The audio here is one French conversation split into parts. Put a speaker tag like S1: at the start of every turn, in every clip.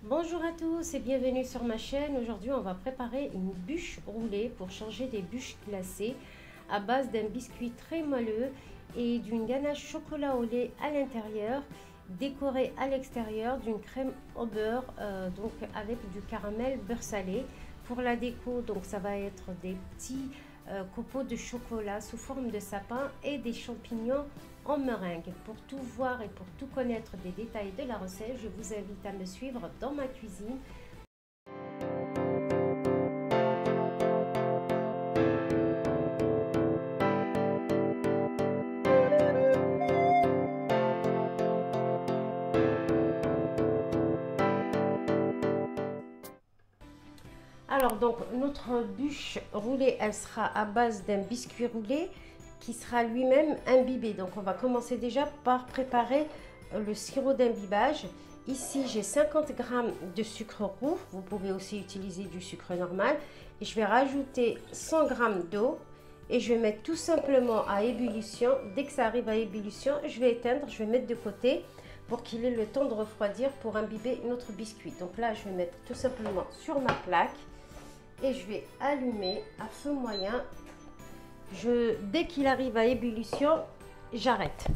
S1: Bonjour à tous et bienvenue sur ma chaîne. Aujourd'hui, on va préparer une bûche roulée pour changer des bûches glacées à base d'un biscuit très moelleux et d'une ganache chocolat au lait à l'intérieur, décorée à l'extérieur d'une crème au beurre, donc avec du caramel beurre salé. Pour la déco, donc ça va être des petits copeaux de chocolat sous forme de sapin et des champignons en meringue. Pour tout voir et pour tout connaître des détails de la recette, je vous invite à me suivre dans ma cuisine. Alors donc notre bûche roulée, elle sera à base d'un biscuit roulé qui sera lui-même imbibé. Donc on va commencer déjà par préparer le sirop d'imbibage. Ici j'ai 50 g de sucre roux, vous pouvez aussi utiliser du sucre normal. Et je vais rajouter 100 g d'eau et je vais mettre tout simplement à ébullition. Dès que ça arrive à ébullition, je vais éteindre, je vais mettre de côté pour qu'il ait le temps de refroidir pour imbiber notre biscuit. Donc là je vais mettre tout simplement sur ma plaque. Et je vais allumer à feu moyen. Dès qu'il arrive à ébullition, j'arrête.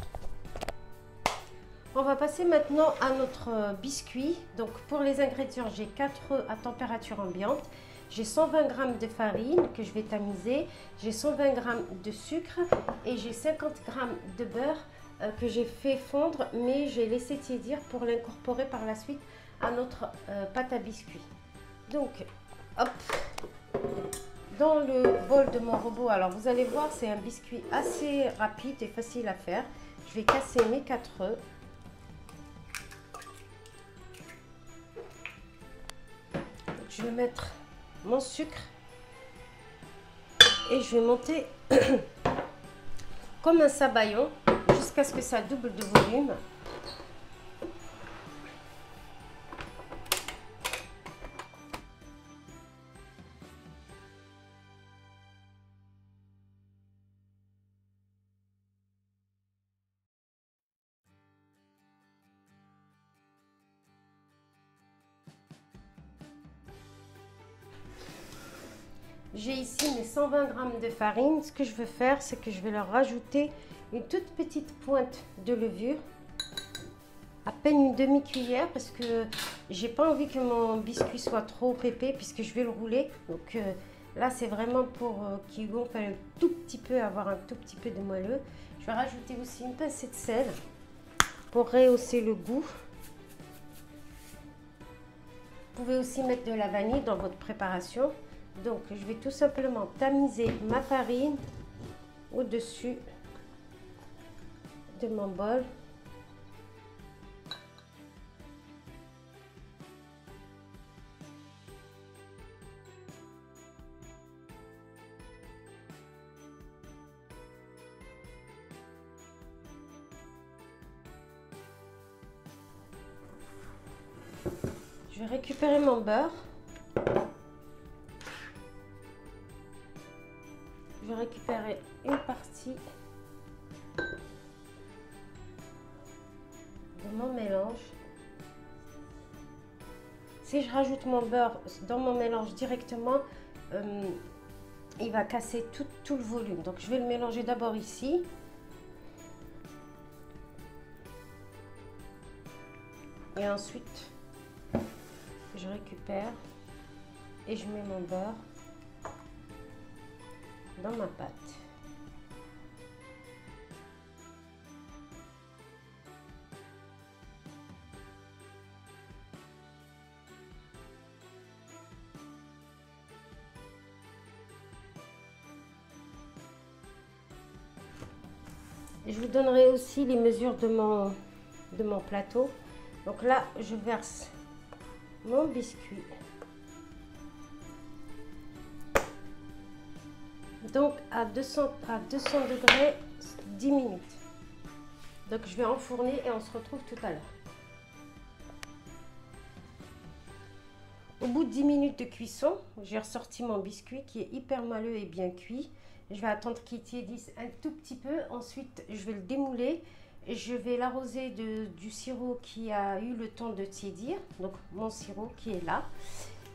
S1: On va passer maintenant à notre biscuit. Donc pour les ingrédients, j'ai 4 œufs à température ambiante. J'ai 120 g de farine que je vais tamiser. J'ai 120 g de sucre et j'ai 50 g de beurre que j'ai fait fondre, mais j'ai laissé tiédir pour l'incorporer par la suite à notre pâte à biscuits. Donc, hop, dans le bol de mon robot, alors vous allez voir, c'est un biscuit assez rapide et facile à faire. Je vais casser mes 4 œufs. Je vais mettre mon sucre et je vais monter comme un sabayon jusqu'à ce que ça double de volume. J'ai ici mes 120 g de farine. Ce que je veux faire, c'est que je vais leur rajouter une toute petite pointe de levure, à peine une demi-cuillère, parce que j'ai pas envie que mon biscuit soit trop épais puisque je vais le rouler. Donc là, c'est vraiment pour qu'il gonfle un tout petit peu, avoir un tout petit peu de moelleux. Je vais rajouter aussi une pincée de sel pour rehausser le goût. Vous pouvez aussi mettre de la vanille dans votre préparation. Donc, je vais tout simplement tamiser ma farine au-dessus de mon bol. Je vais récupérer mon beurre. Je vais récupérer une partie de mon mélange. Si je rajoute mon beurre dans mon mélange directement, il va casser tout le volume. Donc je vais le mélanger d'abord ici. Et ensuite, je récupère et je mets mon beurre dans ma pâte. Et je vous donnerai aussi les mesures de mon plateau. Donc là, je verse mon biscuit. Donc à 200 degrés 10 minutes. Donc je vais enfourner et on se retrouve tout à l'heure. Au bout de 10 minutes de cuisson, j'ai ressorti mon biscuit qui est hyper moelleux et bien cuit. Je vais attendre qu'il tiédisse un tout petit peu. Ensuite, je vais le démouler je vais l'arroser du sirop qui a eu le temps de tiédir, donc mon sirop qui est là.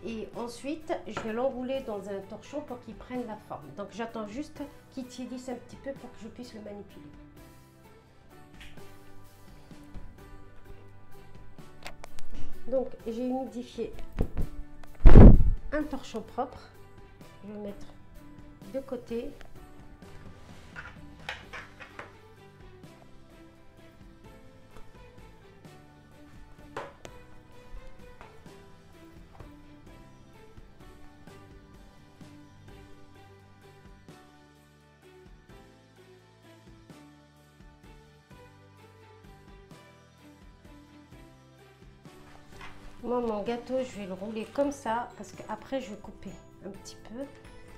S1: Et ensuite, je vais l'enrouler dans un torchon pour qu'il prenne la forme. Donc j'attends juste qu'il tiédisse un petit peu pour que je puisse le manipuler. Donc j'ai humidifié un torchon propre. Je vais le mettre de côté. Moi, mon gâteau, je vais le rouler comme ça parce qu'après, je vais couper un petit peu.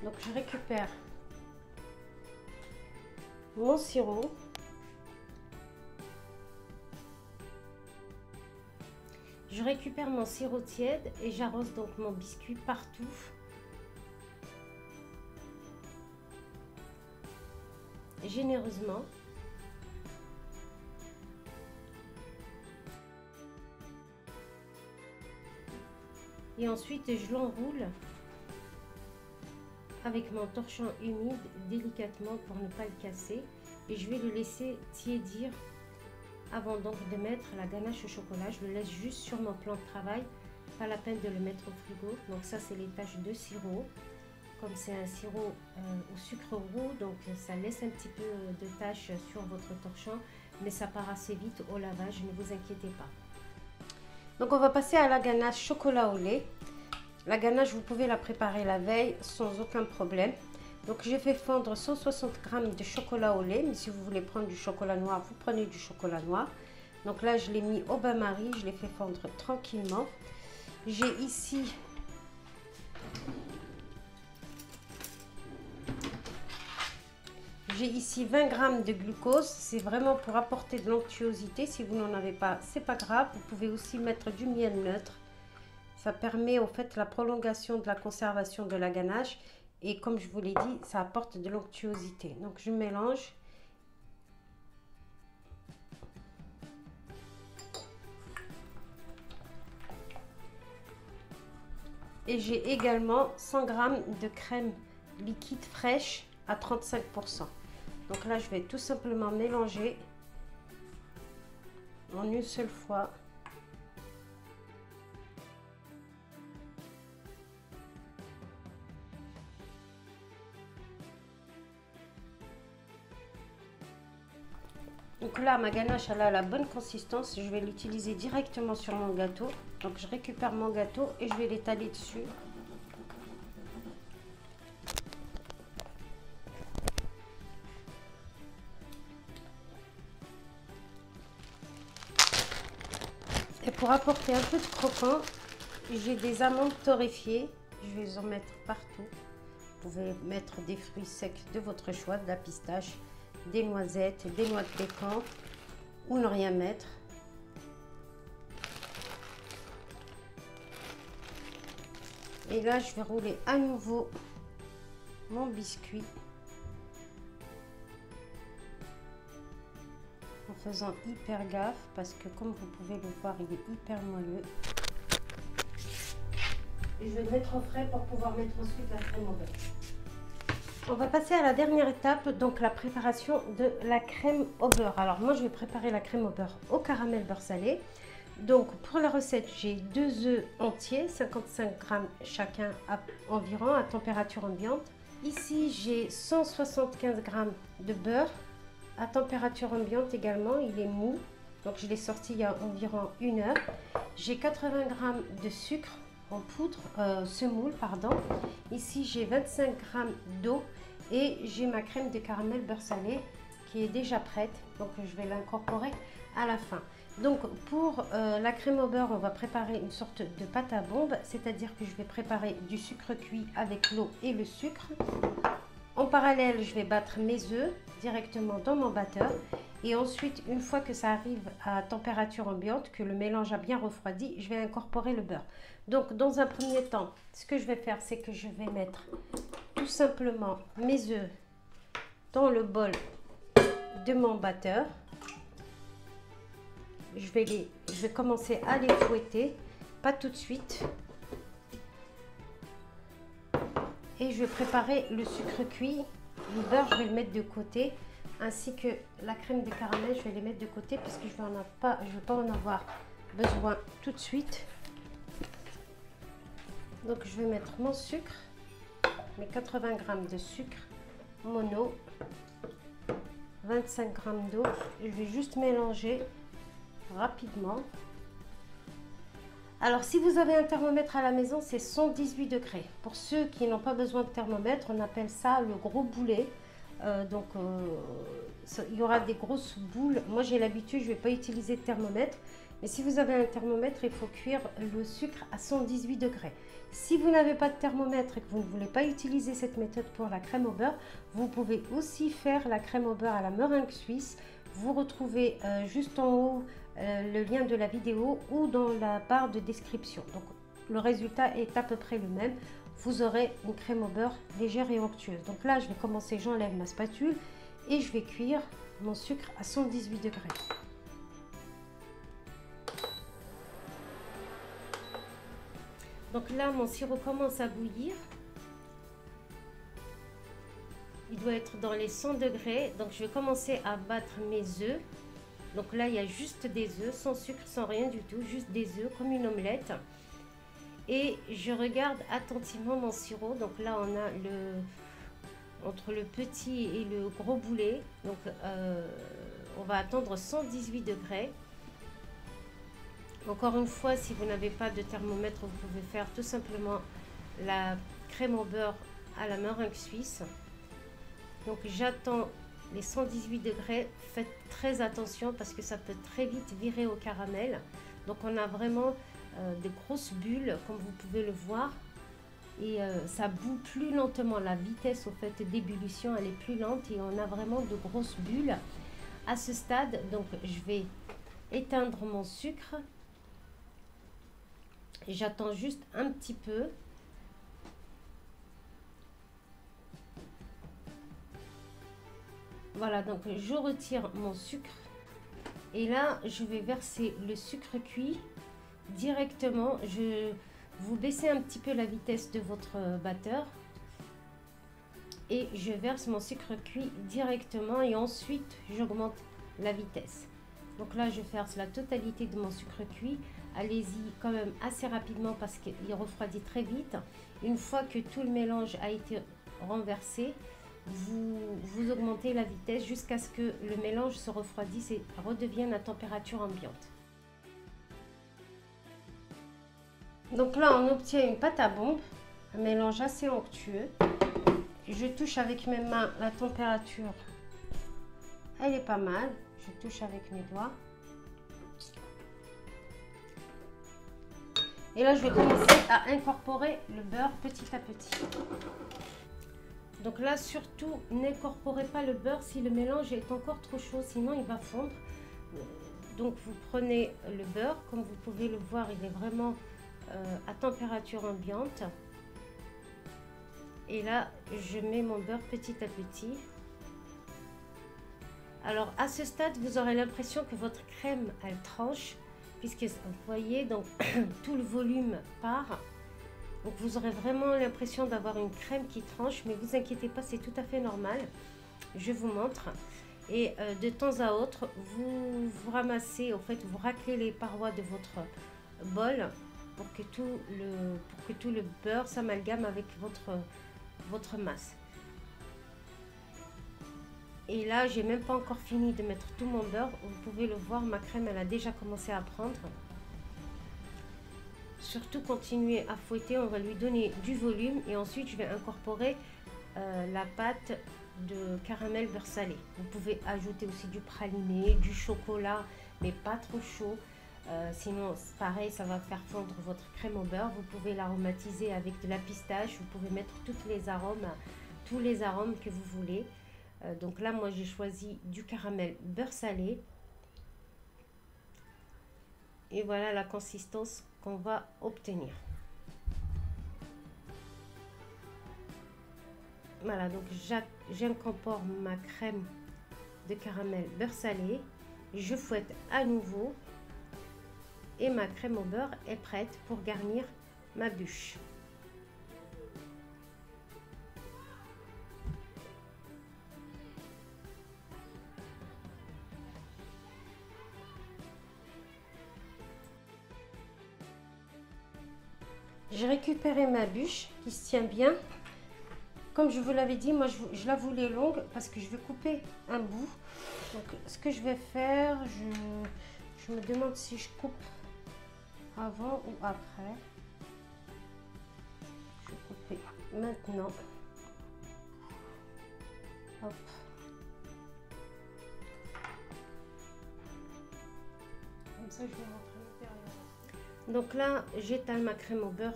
S1: Donc, je récupère mon sirop. Je récupère mon sirop tiède et j'arrose donc mon biscuit partout. Généreusement. Et ensuite, je l'enroule avec mon torchon humide délicatement pour ne pas le casser. Et je vais le laisser tiédir avant donc de mettre la ganache au chocolat. Je le laisse juste sur mon plan de travail, pas la peine de le mettre au frigo. Donc ça, c'est les taches de sirop. Comme c'est un sirop au sucre roux, donc ça laisse un petit peu de taches sur votre torchon, mais ça part assez vite au lavage, ne vous inquiétez pas. Donc on va passer à la ganache chocolat au lait. La ganache, vous pouvez la préparer la veille sans aucun problème. Donc j'ai fait fondre 160 g de chocolat au lait, mais si vous voulez prendre du chocolat noir, vous prenez du chocolat noir. Donc là, je l'ai mis au bain-marie, je l'ai fait fondre tranquillement. J'ai ici J'ai ici 20 g de glucose, c'est vraiment pour apporter de l'onctuosité. Si vous n'en avez pas, c'est pas grave. Vous pouvez aussi mettre du miel neutre. Ça permet en fait la prolongation de la conservation de la ganache. Et comme je vous l'ai dit, ça apporte de l'onctuosité. Donc je mélange. Et j'ai également 100 g de crème liquide fraîche à 35%. Donc là, je vais tout simplement mélanger en une seule fois. Donc là, ma ganache, elle a la bonne consistance. Je vais l'utiliser directement sur mon gâteau. Donc je récupère mon gâteau et je vais l'étaler dessus. Et pour apporter un peu de croquant, j'ai des amandes torréfiées. Je vais les en mettre partout. Vous pouvez mettre des fruits secs de votre choix, de la pistache, des noisettes, des noix de pécan ou ne rien mettre. Et là, je vais rouler à nouveau mon biscuit en faisant hyper gaffe parce que comme vous pouvez le voir, il est hyper moelleux. Et je vais le mettre au frais pour pouvoir mettre ensuite la crème au beurre. On va passer à la dernière étape, donc la préparation de la crème au beurre. Alors moi, je vais préparer la crème au beurre au caramel beurre salé. Donc pour la recette, j'ai 2 œufs entiers, 55 g chacun environ à température ambiante. Ici, j'ai 175 g de beurre à température ambiante également, il est mou. Donc je l'ai sorti il y a environ 1 heure. J'ai 80 g de sucre en poudre, semoule, pardon. Ici, j'ai 25 g d'eau et j'ai ma crème de caramel beurre salé qui est déjà prête. Donc je vais l'incorporer à la fin. Donc pour la crème au beurre, on va préparer une sorte de pâte à bombe, c'est-à-dire que je vais préparer du sucre cuit avec l'eau et le sucre. En parallèle, je vais battre mes œufs directement dans mon batteur. Et ensuite, une fois que ça arrive à température ambiante, que le mélange a bien refroidi, je vais incorporer le beurre. Donc, dans un premier temps, ce que je vais faire, c'est que je vais mettre tout simplement mes œufs dans le bol de mon batteur. je vais commencer à les fouetter, pas tout de suite. Et je vais préparer le sucre cuit. Le beurre, je vais le mettre de côté, ainsi que la crème de caramel, je vais les mettre de côté parce que je vais pas en avoir besoin tout de suite. Donc je vais mettre mon sucre, mes 80 g de sucre mono, 25 g d'eau. Je vais juste mélanger rapidement. Alors si vous avez un thermomètre à la maison, c'est 118 degrés. Pour ceux qui n'ont pas besoin de thermomètre, on appelle ça le gros boulet. Il y aura des grosses boules. Moi j'ai l'habitude, je ne vais pas utiliser de thermomètre. Mais si vous avez un thermomètre, il faut cuire le sucre à 118 degrés. Si vous n'avez pas de thermomètre et que vous ne voulez pas utiliser cette méthode pour la crème au beurre, vous pouvez aussi faire la crème au beurre à la meringue suisse. Vous retrouvez juste en haut le lien de la vidéo ou dans la barre de description. Donc le résultat est à peu près le même. Vous aurez une crème au beurre légère et onctueuse. Donc là, je vais commencer, j'enlève ma spatule et je vais cuire mon sucre à 118 degrés. Donc là, mon sirop commence à bouillir. Il doit être dans les 100 degrés. Donc je vais commencer à battre mes œufs. Donc là, il y a juste des œufs, sans sucre, sans rien du tout, juste des œufs comme une omelette. Et je regarde attentivement mon sirop. Donc là, on a entre le petit et le gros boulet. Donc on va attendre 118 degrés. Encore une fois, si vous n'avez pas de thermomètre, vous pouvez faire tout simplement la crème au beurre à la meringue suisse. Donc j'attends les 118 degrés. Faites très attention parce que ça peut très vite virer au caramel. Donc on a vraiment des grosses bulles comme vous pouvez le voir. Et ça bout plus lentement. La vitesse au fait d'ébullition elle est plus lente et on a vraiment de grosses bulles à ce stade. Donc je vais éteindre mon sucre. J'attends juste un petit peu. Voilà, donc je retire mon sucre. Et là, je vais verser le sucre cuit directement. Vous baissez un petit peu la vitesse de votre batteur. Et je verse mon sucre cuit directement. Et ensuite, j'augmente la vitesse. Donc là, je verse la totalité de mon sucre cuit. Allez-y quand même assez rapidement parce qu'il refroidit très vite. Une fois que tout le mélange a été renversé, vous augmentez la vitesse jusqu'à ce que le mélange se refroidisse et redevienne à température ambiante. Donc là, on obtient une pâte à bombe, un mélange assez onctueux. Je touche avec mes mains la température. Elle est pas mal. Je touche avec mes doigts. Et là, je vais commencer à incorporer le beurre petit à petit. Donc là, surtout, n'incorporez pas le beurre si le mélange est encore trop chaud, sinon il va fondre. Donc vous prenez le beurre, comme vous pouvez le voir, il est vraiment à température ambiante. Et là, je mets mon beurre petit à petit. Alors à ce stade, vous aurez l'impression que votre crème, elle tranche, puisque vous voyez, donc tout le volume part. Donc vous aurez vraiment l'impression d'avoir une crème qui tranche, mais vous inquiétez pas, c'est tout à fait normal. Je vous montre. Et de temps à autre, vous ramassez, en fait, vous raclez les parois de votre bol pour que tout le beurre s'amalgame avec votre masse. Et là, j'ai même pas encore fini de mettre tout mon beurre. Vous pouvez le voir, ma crème, elle a déjà commencé à prendre. Surtout, continuez à fouetter, on va lui donner du volume. Et ensuite, je vais incorporer la pâte de caramel beurre salé. Vous pouvez ajouter aussi du praliné, du chocolat, mais pas trop chaud. Sinon, pareil, ça va faire fondre votre crème au beurre. Vous pouvez l'aromatiser avec de la pistache. Vous pouvez mettre tous les arômes que vous voulez. Donc là, moi, j'ai choisi du caramel beurre salé. Et voilà la consistance qu'on va obtenir. Voilà, donc j'incorpore ma crème de caramel beurre salé. Je fouette à nouveau et ma crème au beurre est prête pour garnir ma bûche. J'ai récupéré ma bûche qui se tient bien. Comme je vous l'avais dit, moi je la voulais longue parce que je vais couper un bout. Donc ce que je vais faire, je me demande si je coupe avant ou après. Je vais couper maintenant. Hop. Comme ça je vais rentrer l'intérieur. Donc là j'étale ma crème au beurre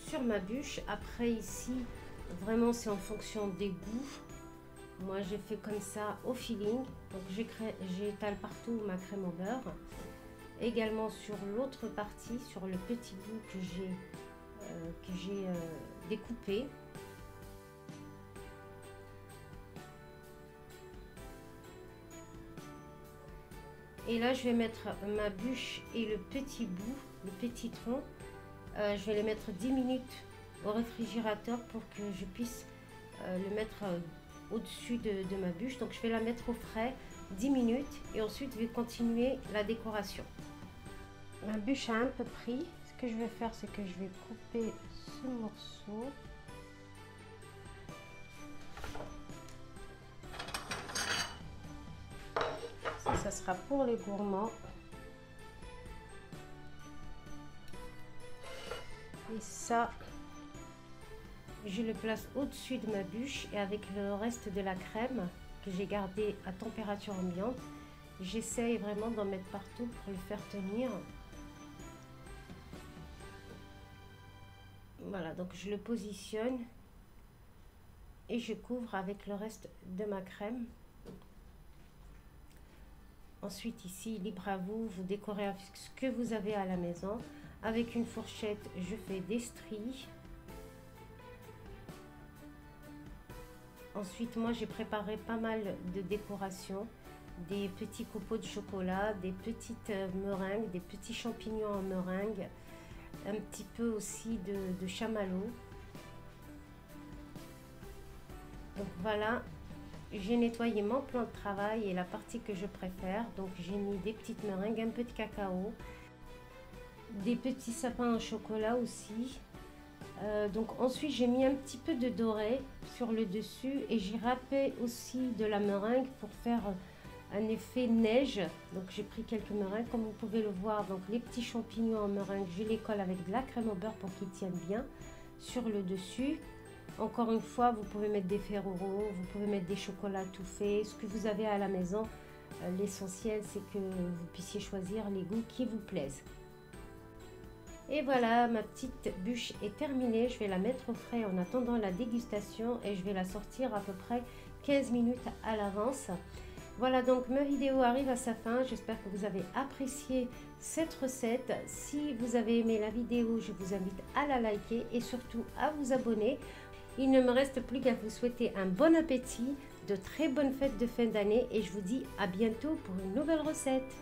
S1: sur ma bûche. Après ici vraiment c'est en fonction des goûts. Moi j'ai fait comme ça au feeling, donc j'étale partout ma crème au beurre, également sur l'autre partie, sur le petit bout que j'ai découpé. Et là je vais mettre ma bûche et le petit bout, le petit tronc, je vais les mettre 10 minutes au réfrigérateur pour que je puisse le mettre au-dessus de ma bûche. Donc je vais la mettre au frais 10 minutes et ensuite je vais continuer la décoration. Ma bûche a un peu pris. Ce que je vais faire, c'est que je vais couper ce morceau. Ça sera pour les gourmands. Et ça, je le place au-dessus de ma bûche et avec le reste de la crème que j'ai gardé à température ambiante, j'essaye vraiment d'en mettre partout pour le faire tenir. Voilà, donc je le positionne et je couvre avec le reste de ma crème. Ensuite ici, libre à vous, vous décorez avec ce que vous avez à la maison. Avec une fourchette, je fais des stries. Ensuite, moi, j'ai préparé pas mal de décorations, des petits copeaux de chocolat, des petites meringues, des petits champignons en meringue, un petit peu aussi de chamallow. Donc voilà, j'ai nettoyé mon plan de travail et la partie que je préfère. Donc j'ai mis des petites meringues, un peu de cacao, des petits sapins en chocolat aussi. Donc ensuite j'ai mis un petit peu de doré sur le dessus et j'ai râpé aussi de la meringue pour faire un effet neige. Donc j'ai pris quelques meringues comme vous pouvez le voir. Donc les petits champignons en meringue, je les colle avec de la crème au beurre pour qu'ils tiennent bien sur le dessus. Encore une fois, vous pouvez mettre des Ferrero, vous pouvez mettre des chocolats tout faits, ce que vous avez à la maison. L'essentiel c'est que vous puissiez choisir les goûts qui vous plaisent. Et voilà, ma petite bûche est terminée. Je vais la mettre au frais en attendant la dégustation et je vais la sortir à peu près 15 minutes à l'avance. Voilà, donc ma vidéo arrive à sa fin. J'espère que vous avez apprécié cette recette. Si vous avez aimé la vidéo, je vous invite à la liker et surtout à vous abonner. Il ne me reste plus qu'à vous souhaiter un bon appétit, de très bonnes fêtes de fin d'année et je vous dis à bientôt pour une nouvelle recette.